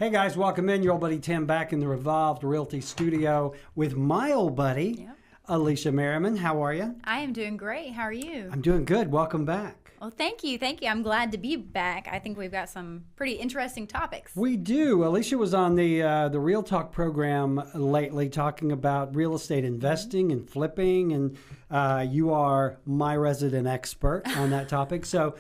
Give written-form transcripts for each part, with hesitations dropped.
Hey guys, welcome in. Your old buddy Tim back in the Revolved Realty studio with my old buddy, Alisha Merriman. How are you? I am doing great. How are you? I'm doing good. Welcome back. Well, thank you. Thank you. I'm glad to be back. I think we've got some pretty interesting topics. We do. Alisha was on the Real Talk program lately talking about real estate investing and flipping, and you are my resident expert on that topic. So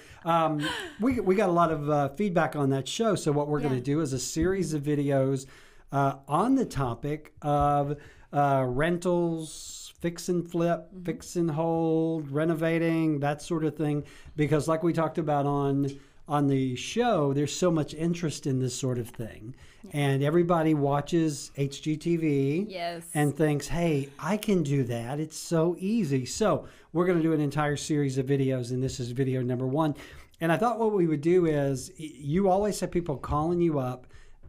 we got a lot of feedback on that show. So what we're going to do is a series of videos on the topic of rentals, fix and flip, fix and hold, renovating, that sort of thing. Because like we talked about on the show, there's so much interest in this sort of thing. And everybody watches HGTV and thinks, hey, I can do that. It's so easy. So we're going to do an entire series of videos, and this is video number 1. And I thought what we would do is, you always have people calling you up,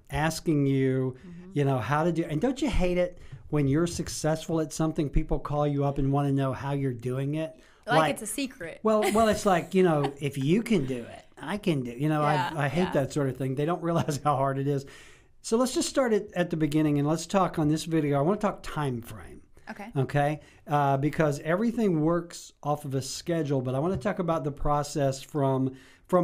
asking you, you know, how to do, and don't you hate it when you're successful at something, people call you up and want to know how you're doing it? Like it's a secret. Well, it's like, you know, if you can do it, I can do it. You know, I hate that sort of thing. They don't realize how hard it is. So let's just start it at the beginning, and let's talk on this video. I want to talk time frame. Okay. Because everything works off of a schedule, but I want to talk about the process from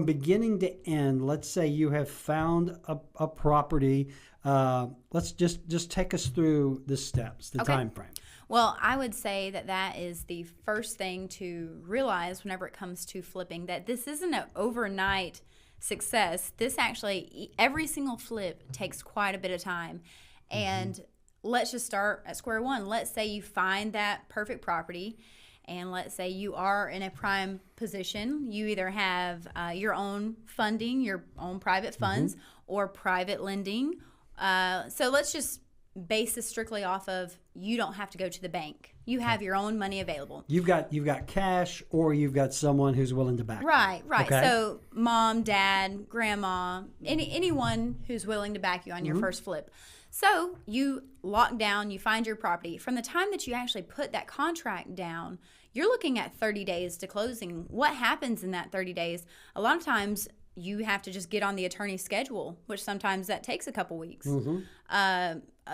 beginning to end. Let's say you have found a property. Let's just take us through the steps, the time frame. Well, I would say that is the first thing to realize whenever it comes to flipping, that this isn't an overnight success. This actually, every single flip takes quite a bit of time. And let's just start at square one. Let's say you find that perfect property, and let's say you are in a prime position. You either have your own funding, your own private funds, or private lending. So let's just base this strictly off of, you don't have to go to the bank. You have your own money available. You've got cash, or you've got someone who's willing to back you. Right. Okay. So mom, dad, grandma, anyone who's willing to back you on your first flip. So you lock down, you find your property. From the time that you actually put that contract down, you're looking at 30 days to closing. What happens in that 30 days? A lot of times you have to just get on the attorney's schedule, which sometimes that takes a couple weeks.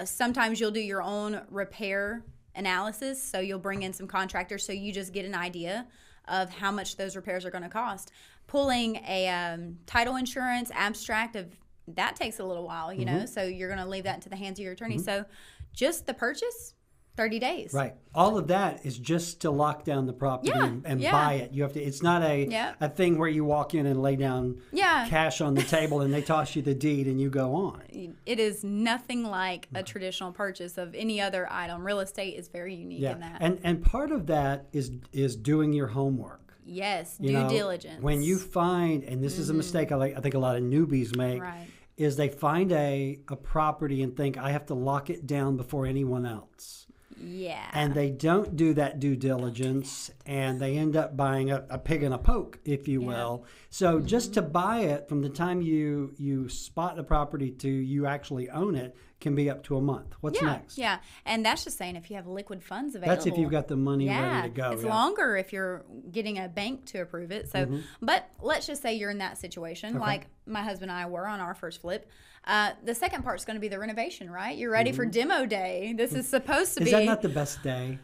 Sometimes you'll do your own repair analysis, so you'll bring in some contractors, so you just get an idea of how much those repairs are going to cost. Pulling a title insurance abstract of that takes a little while, you know, so you're going to leave that into the hands of your attorney. So just the purchase, 30 days. Right. All of that is just to lock down the property and buy it. You have to. It's not a thing where you walk in and lay down cash on the table and they toss you the deed and you go on. It is nothing like a traditional purchase of any other item. Real estate is very unique in that. And part of that is doing your homework. Yes, due diligence. When you find, and this is a mistake I think a lot of newbies make, is they find a property and think, I have to lock it down before anyone else. Yeah. And they don't do that due diligence, and they end up buying a pig in a poke, if you will. So just to buy it, from the time you spot the property to you actually own it, can be up to a month. What's next? Yeah, and that's just saying if you have liquid funds available. That's if you've got the money ready to go. It's longer if you're getting a bank to approve it. So, but let's just say you're in that situation, like my husband and I were on our first flip. The second part is going to be the renovation, right? You're ready for demo day. This is supposed to be. Is that not the best day?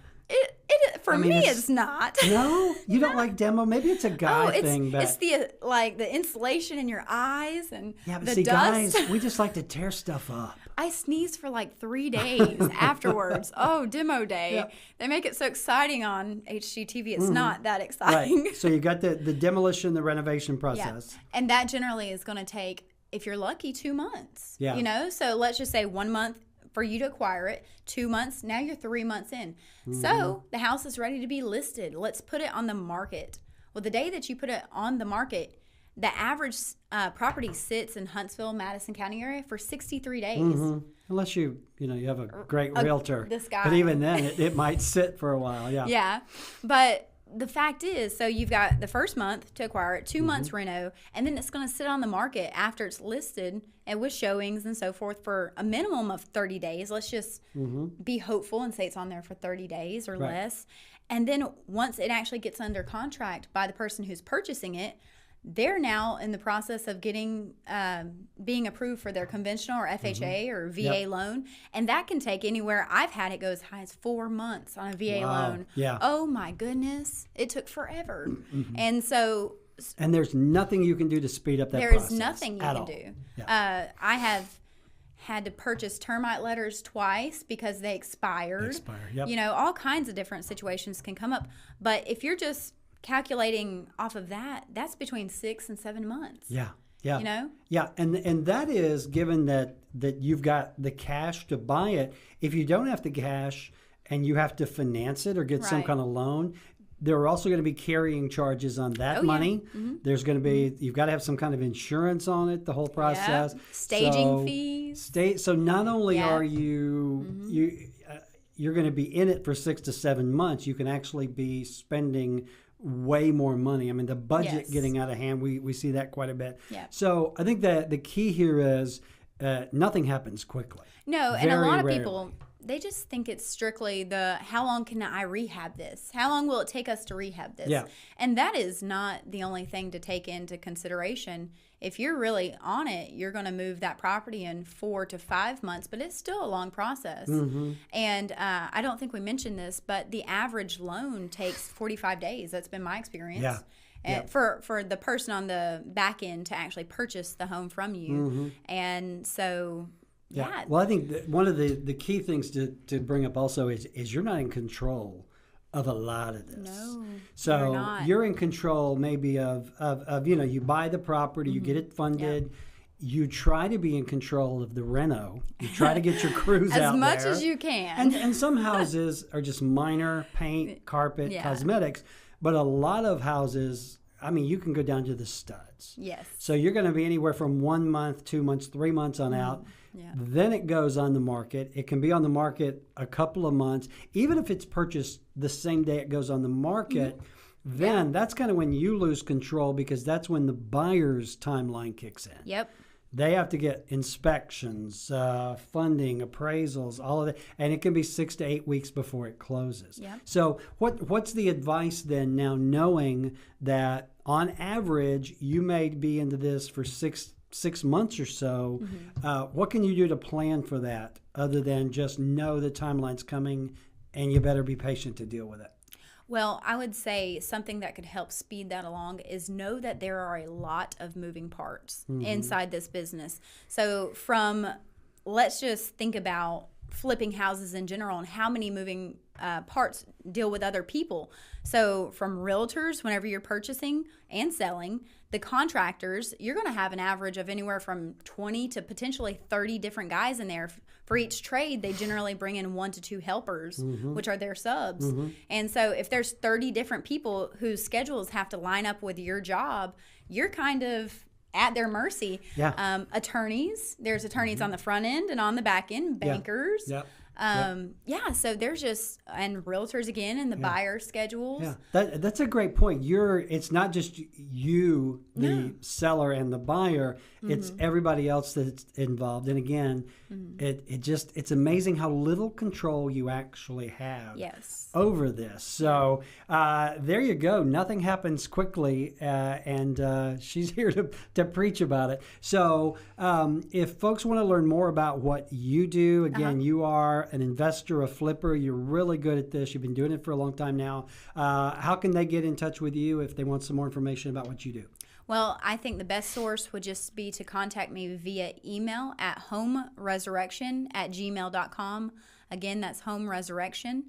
For me, it's not. No, you don't like demo. Maybe it's a guy thing. But it's the insulation in your eyes and the see, dust. Guys, we just like to tear stuff up. I sneezed for like 3 days afterwards. Oh, demo day. Yep. They make it so exciting on HGTV. It's not that exciting. Right. So you got the demolition, the renovation process. And that generally is going to take, if you're lucky, 2 months. Yeah. You know, so let's just say 1 month for you to acquire it, 2 months, now you're 3 months in. So the house is ready to be listed. Let's put it on the market. Well, the day that you put it on the market, the average property sits in Huntsville, Madison County area for 63 days. Unless you have a great realtor. This guy. But even then, it might sit for a while. Yeah. Yeah. But the fact is, so you've got the first month to acquire it, 2 months reno, and then it's going to sit on the market after it's listed and with showings and so forth for a minimum of 30 days. Let's just be hopeful and say it's on there for 30 days or less. And then once it actually gets under contract by the person who's purchasing it, they're now in the process of getting being approved for their conventional or FHA or VA loan, and that can take anywhere. I've had it go as high as 4 months on a VA loan. Yeah. Oh my goodness, it took forever. And so, and there's nothing you can do to speed up that there process. is nothing you can do. Yeah. I have had to purchase termite letters twice because they expired. Yep. You know, all kinds of different situations can come up. But if you're just calculating off of that, that's between 6 and 7 months. Yeah. You know? Yeah, and that is given that you've got the cash to buy it. If you don't have the cash and you have to finance it or get some kind of loan, there are also going to be carrying charges on that money. Yeah. There's going to be, you've got to have some kind of insurance on it, the whole process. Staging fees. So not only are you're going to be in it for 6 to 7 months, you can actually be spending way more money. I mean, the budget getting out of hand, we see that quite a bit. Yeah. So I think that the key here is nothing happens quickly. No, and a lot of people, they just think it's strictly how long can I rehab this? How long will it take us to rehab this? Yeah. And that is not the only thing to take into consideration. If you're really on it, you're going to move that property in 4 to 5 months, but it's still a long process. And I don't think we mentioned this, but the average loan takes 45 days. That's been my experience. Yeah. And for the person on the back end to actually purchase the home from you. And so... Yeah. Well, I think that one of the key things to bring up also is you're not in control of a lot of this. No. So you're in control maybe of you buy the property, you get it funded, you try to be in control of the reno, you try to get your crews out as much there. as you can. And some houses are just minor paint, carpet, cosmetics, but a lot of houses, I mean, you can go down to the studs. Yes. So you're going to be anywhere from 1 month, 2 months, 3 months on out. Yeah. Then it goes on the market. It can be on the market a couple of months. Even if it's purchased the same day it goes on the market, then that's kind of when you lose control, because that's when the buyer's timeline kicks in. Yep. They have to get inspections, funding, appraisals, all of that. And it can be 6 to 8 weeks before it closes. Yep. So what's the advice then, now knowing that on average you may be into this for six months or so? What can you do to plan for that other than just know the timeline's coming and you better be patient to deal with it? Well, I would say something that could help speed that along is know that there are a lot of moving parts inside this business. So let's just think about flipping houses in general and how many moving parts deal with other people. So from realtors, whenever you're purchasing and selling, the contractors, you're going to have an average of anywhere from 20 to potentially 30 different guys in there. For each trade, they generally bring in 1 to 2 helpers, which are their subs. And so if there's 30 different people whose schedules have to line up with your job, you're kind of at their mercy. Yeah. Attorneys, there's attorneys on the front end and on the back end, bankers. Yep. So there's and realtors again, and the buyer schedules. Yeah, that's a great point. It's not just you, the seller and the buyer. It's everybody else that's involved. And again, it's amazing how little control you actually have over this. So there you go. Nothing happens quickly, and she's here to preach about it. So if folks want to learn more about what you do, again, you are an investor, a flipper. You're really good at this. You've been doing it for a long time now. How can they get in touch with you if they want some more information about what you do? Well, I think the best source would just be to contact me via email at homeresurrection@gmail.com. Again, that's homeresurrection.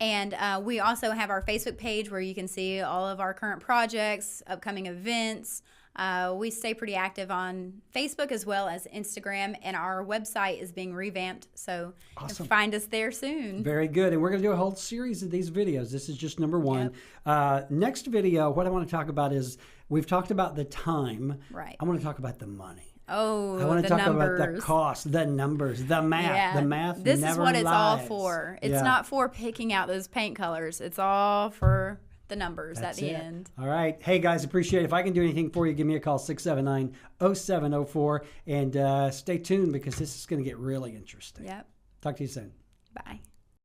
And we also have our Facebook page where you can see all of our current projects, upcoming events. We stay pretty active on Facebook as well as Instagram, and our website is being revamped, so you can find us there soon. Very good. And we're going to do a whole series of these videos. This is just number one. Next video, what I want to talk about is, we've talked about the time. Right. I want to talk about the money. Oh, I want to talk numbers. About the cost, the numbers, the math. Yeah. The math This never is what it's all lies. for. It's not for picking out those paint colors. It's all for the numbers That's at the it. end. All right. Hey, guys, appreciate it. If I can do anything for you, give me a call, 679-0704. And stay tuned, because this is going to get really interesting. Yep. Talk to you soon. Bye.